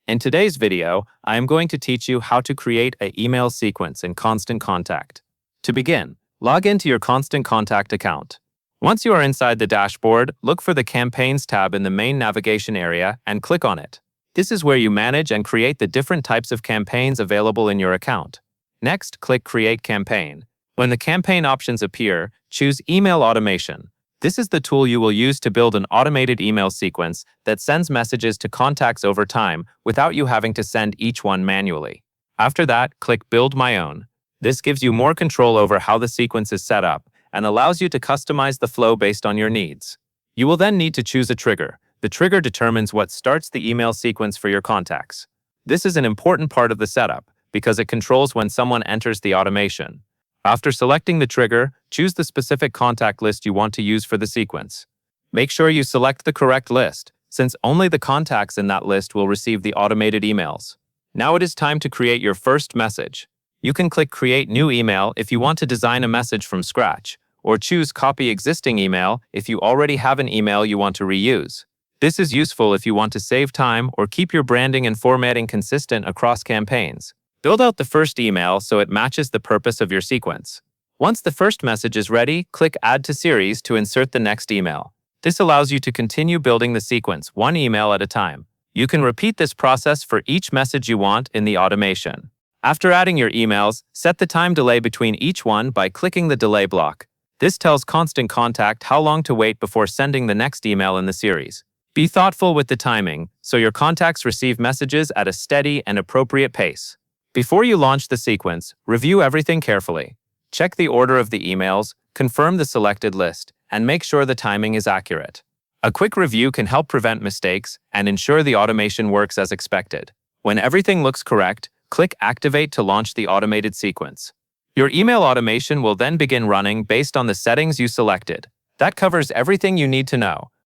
In today's video, I am going to teach you how to create an email sequence in Constant Contact. To begin, log into your Constant Contact account. Once you are inside the dashboard, look for the Campaigns tab in the main navigation area and click on it. This is where you manage and create the different types of campaigns available in your account. Next, click Create Campaign. When the campaign options appear, choose Email Automation. This is the tool you will use to build an automated email sequence that sends messages to contacts over time without you having to send each one manually. After that, click Build My Own. This gives you more control over how the sequence is set up and allows you to customize the flow based on your needs. You will then need to choose a trigger. The trigger determines what starts the email sequence for your contacts. This is an important part of the setup because it controls when someone enters the automation. After selecting the trigger, choose the specific contact list you want to use for the sequence. Make sure you select the correct list, since only the contacts in that list will receive the automated emails. Now it is time to create your first message. You can click Create New Email if you want to design a message from scratch, or choose Copy Existing Email if you already have an email you want to reuse. This is useful if you want to save time or keep your branding and formatting consistent across campaigns. Build out the first email so it matches the purpose of your sequence. Once the first message is ready, click Add to Series to insert the next email. This allows you to continue building the sequence one email at a time. You can repeat this process for each message you want in the automation. After adding your emails, set the time delay between each one by clicking the delay block. This tells Constant Contact how long to wait before sending the next email in the series. Be thoughtful with the timing so your contacts receive messages at a steady and appropriate pace. Before you launch the sequence, review everything carefully. Check the order of the emails, confirm the selected list, and make sure the timing is accurate. A quick review can help prevent mistakes and ensure the automation works as expected. When everything looks correct, click Activate to launch the automated sequence. Your email automation will then begin running based on the settings you selected. That covers everything you need to know.